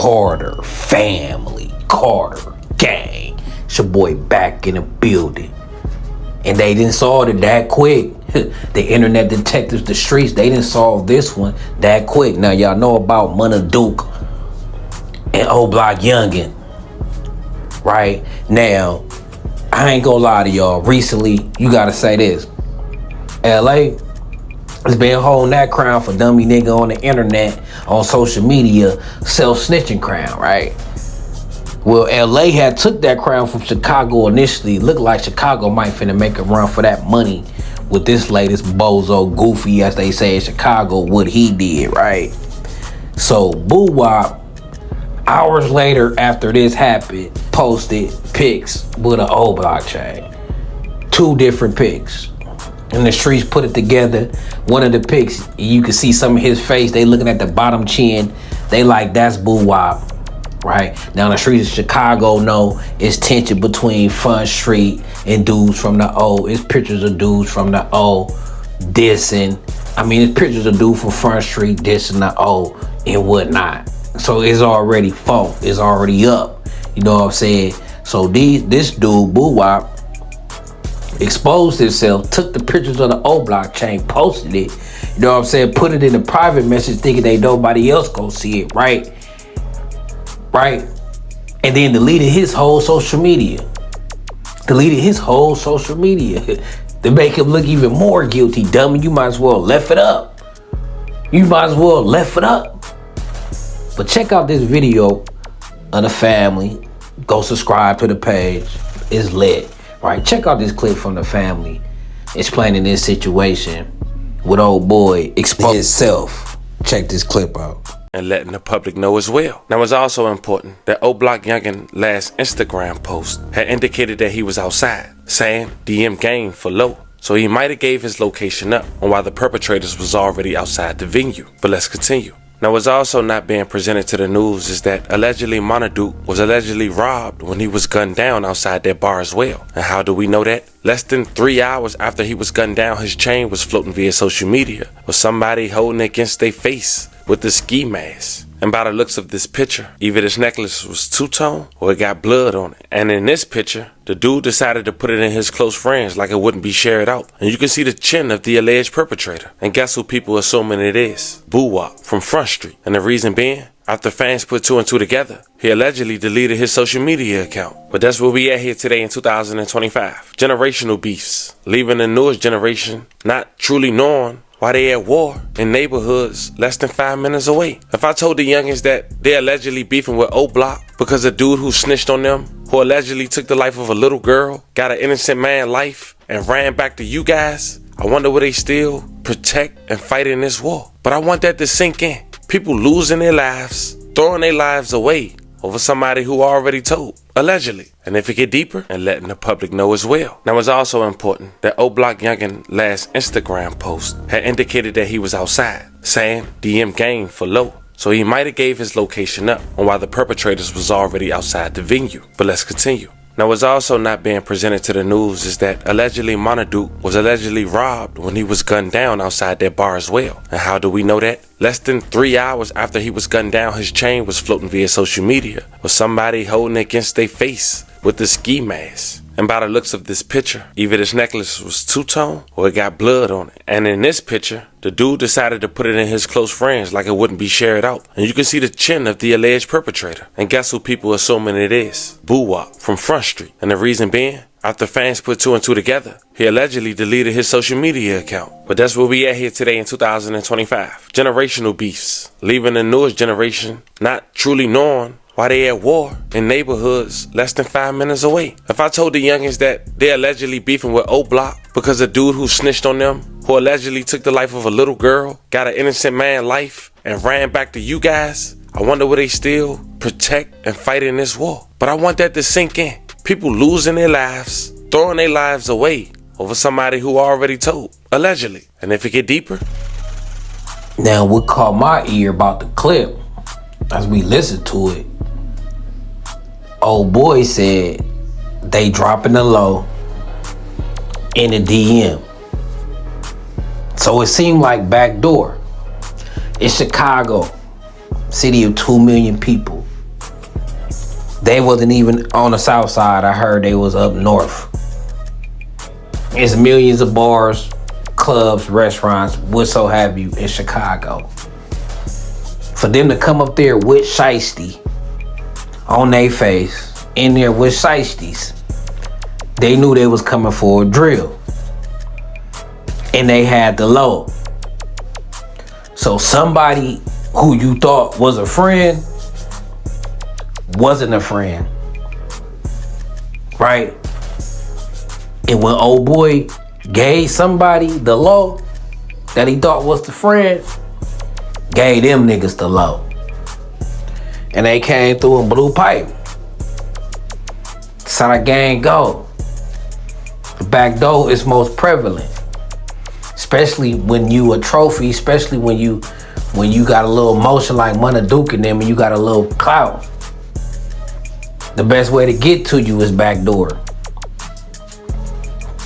Carter family, Carter gang. It's your boy back in the building. And they didn't solve it that quick. The internet detectives, the streets, they didn't solve this one that quick. Now y'all know about Munna Duke and O Block Youngin. Right? Now, I ain't gonna lie to y'all. Recently, you gotta say this. LA has been holding that crown for dummy nigga on the internet, on social media, self-snitching crown, right? Well, LA had took that crown from Chicago initially. Looked like Chicago might finna make a run for that money with this latest bozo, goofy, as they say in Chicago, what he did, right? So Buwup, hours later after this happened, posted pics with an O Block chain. 2 different pics. And the streets put it together. One of the pics, you can see some of his face. They looking at the bottom chin. They like, that's Buwup, right? Now the streets of Chicago know it's tension between Front Street and dudes from the O. It's pictures of dudes from the O dissing. I mean, it's pictures of dudes from Front Street dissing the O and whatnot. So it's already funk. It's already up. You know what I'm saying? So this dude, Buwup, exposed himself, took the pictures of the O Block chain, posted it, you know what I'm saying, put it in a private message thinking they nobody else gonna see it, right? And then deleted his whole social media. To make him look even more guilty, dummy. You might as well left it up. But check out this video of the family. Go subscribe to the page. It's lit. Right, check out this clip from the family explaining this situation with old boy exposing himself. Check this clip out. And letting the public know as well. Now, it's also important that O Block Youngin last Instagram post had indicated that he was outside, saying DM game for low. So he might have gave his location up on why the perpetrators was already outside the venue. But let's continue. Now, what's also not being presented to the news is that allegedly Munna Duke was allegedly robbed when he was gunned down outside that bar as well. And how do we know that? Less than 3 hours after he was gunned down, his chain was floating via social media with somebody holding it against their face with the ski mask. And by the looks of this picture, either this necklace was two-tone or it got blood on it. And in this picture, the dude decided to put it in his close friends like it wouldn't be shared out. And you can see the chin of the alleged perpetrator. And guess who people assuming it is? Buwup from Front Street. And the reason being, after fans put 2 and 2 together, he allegedly deleted his social media account. But that's where we at here today in 2025. Generational beefs, leaving the newest generation not truly knowing why they at war in neighborhoods less than 5 minutes away. If I told the youngins that they're allegedly beefing with O Block because a dude who snitched on them, who allegedly took the life of a little girl, got an innocent man life, and ran back to you guys, I wonder will they still protect and fight in this war? But I want that to sink in. People losing their lives, throwing their lives away over somebody who already told, allegedly. And if it get deeper, and letting the public know as well. Now, it's also important that O Block Youngin last Instagram post had indicated that he was outside, saying DM game for low. So he might have gave his location up on why the perpetrators was already outside the venue. But let's continue. Now, what's also not being presented to the news is that allegedly Munna Duke was allegedly robbed when he was gunned down outside that bar as well. And how do we know that? Less than 3 hours after he was gunned down, his chain was floating via social media with somebody holding it against their face with the ski mask. And by the looks of this picture, either this necklace was two-tone or it got blood on it. And in this picture, the dude decided to put it in his close friends like it wouldn't be shared out. And you can see the chin of the alleged perpetrator. And guess who people assuming it is? Buwup from Front Street. And the reason being, after fans put 2 and 2 together, he allegedly deleted his social media account. But that's where we at here today in 2025. Generational beefs, leaving the newest generation not truly knowing why they at war in neighborhoods less than 5 minutes away. If I told the youngins that they're allegedly beefing with O Block because a dude who snitched on them, who allegedly took the life of a little girl, got an innocent man life, and ran back to you guys, I wonder will they still protect and fight in this war? But I want that to sink in. People losing their lives, throwing their lives away over somebody who already told, allegedly. And if it get deeper? Now, what caught my ear about the clip, as we listened to it, old boy said they dropping the low in the DM. So it seemed like backdoor. It's Chicago, city of 2 million people. They wasn't even on the south side. I heard they was up north. It's millions of bars, clubs, restaurants, what so have you in Chicago. For them to come up there with shiesty on their face, in there with shiesties, they knew they was coming for a drill. And they had the low. So somebody who you thought was a friend wasn't a friend. Right? And when old boy gave somebody the low that he thought was the friend, gave them niggas the low. And they came through and blew pipe. That's how the gang go. The back door is most prevalent. Especially when you a trophy, especially when you got a little motion like Munna and them and you got a little clout. The best way to get to you is back door.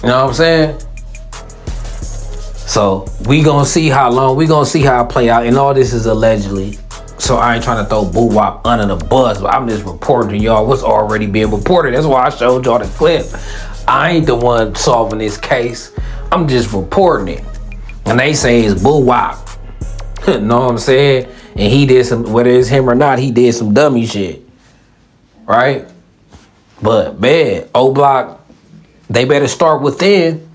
You know what I'm saying? So we gonna see how long, we gonna see how it play out. And all this is allegedly. So I ain't trying to throw Buwup under the bus, but I'm just reporting to y'all what's already being reported. That's why I showed y'all the clip. I ain't the one solving this case. I'm just reporting it. And they say it's Buwup. Know what I'm saying? And he did some, whether it's him or not, he did some dummy shit. Right? But man, O Block, they better start within.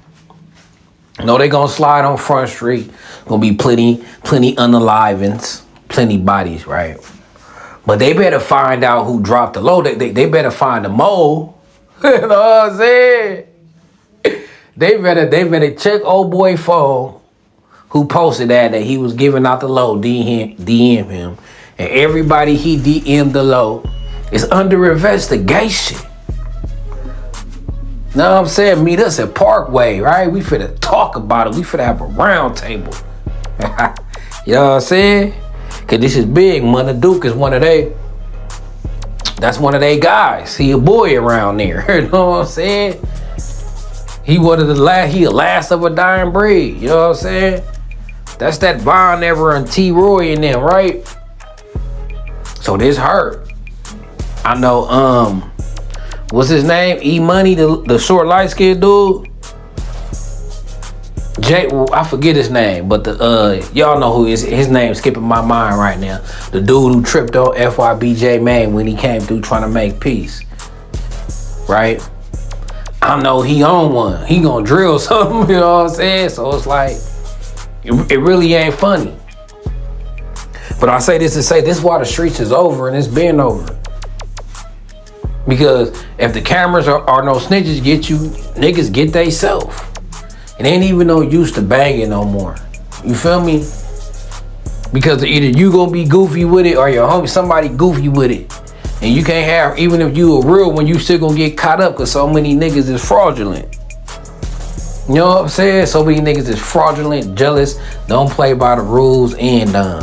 No, they gonna slide on Front Street. Gonna be plenty unalivens, plenty bodies, right? But they better find out who dropped the low. They better find the mole. You know what I'm saying? They better check old boy phone who posted that he was giving out the low, DM him. And everybody he DM'd the low is under investigation. Know what I'm saying? Meet us at Parkway, right? We finna talk about it. We finna have a round table. You know what I'm saying? Cause this is big. Munna is one of that's one of they guys. He a boy around there. You know what I'm saying? He one of the last of a dying breed. You know what I'm saying? That's that Von Ever and T. Roy in them, right? So this hurt. I know, what's his name? E Money, the short light skinned dude. I forget his name, but y'all know who his name skipping my mind right now. The dude who tripped on FYBJ Maine when he came through trying to make peace. Right? I know he on one. He gonna drill something, you know what I'm saying? So it's like, it really ain't funny. But I say this to say, this is why the streets is over and it's been over. Because if the cameras are no snitches, niggas get they self. It ain't even no use to banging no more. You feel me? Because either you gonna be goofy with it or your homie, somebody goofy with it. And you can't have, even if you a real one, you still gonna get caught up because so many niggas is fraudulent. You know what I'm saying? So many niggas is fraudulent, jealous, don't play by the rules, and dumb.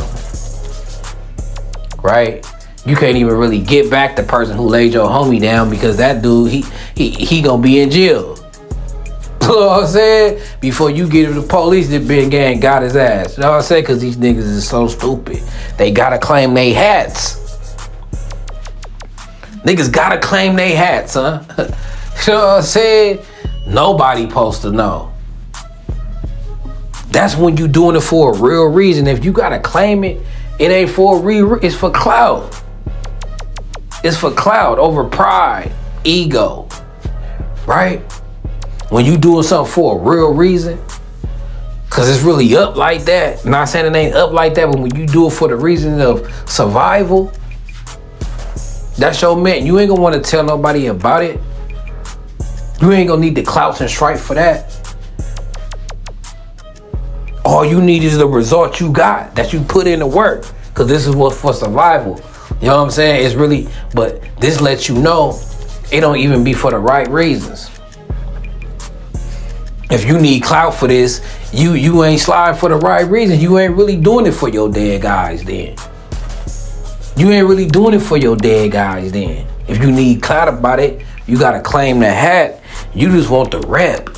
Right? You can't even really get back the person who laid your homie down because that dude, he gonna be in jail. You know what I'm saying? Before you get to the police, the big gang got his ass. You know what I'm saying? Because these niggas is so stupid. They gotta claim they hats. Niggas gotta claim they hats, huh? You know what I'm saying? Nobody supposed to know. That's when you doing it for a real reason. If you gotta claim it, it ain't for a real, it's for clout. It's for clout over pride, ego, right? When you doing something for a real reason, cause it's really up like that. I'm not saying it ain't up like that, but when you do it for the reason of survival, that's your man. You ain't gonna wanna tell nobody about it. You ain't gonna need the clouts and strife for that. All you need is the result you got, that you put in the work. Cause this is what's for survival. You know what I'm saying? It's really, but this lets you know it don't even be for the right reasons. If you need clout for this, you ain't sliding for the right reasons. You ain't really doing it for your dead guys then. You ain't really doing it for your dead guys then. If you need clout about it, you gotta claim the hat. You just want the rep.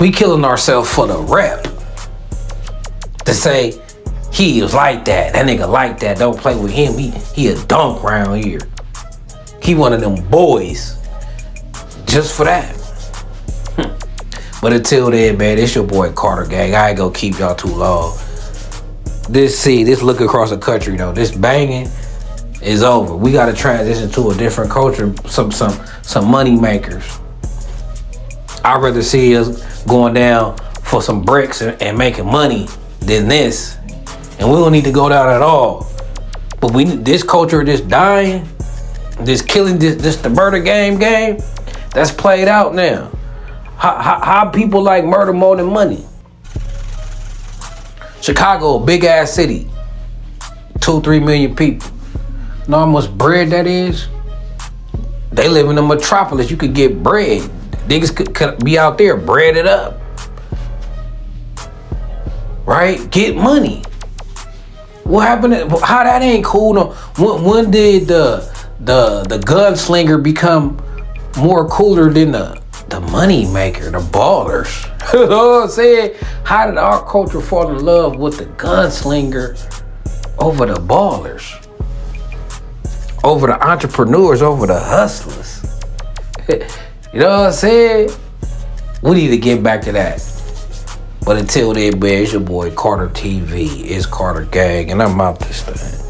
We killing ourselves for the rep. To say, He was like that. That nigga like that. Don't play with him. He a dunk round here. He one of them boys. Just for that. But until then, man, it's your boy Carter Gang. I ain't gonna keep y'all too long. This look across the country though. This banging is over. We gotta transition to a different culture. Some money makers. I'd rather see us going down for some bricks and making money than this. And we don't need to go down at all. But this culture, this dying, this killing, this the murder game, that's played out now. How people like murder more than money? Chicago, a big ass city, 2-3 million people. Know how much bread that is? They live in a metropolis. You could get bread. Niggas could be out there breaded up, right? Get money. What happened? How that ain't cool? No. When did the gunslinger become more cooler than the money maker, the ballers? You know what I'm saying? How did our culture fall in love with the gunslinger over the ballers, over the entrepreneurs, over the hustlers? You know what I'm saying? We need to get back to that. But until then, man, it's your boy Carter TV. It's Carter Gang, and I'm out this thing.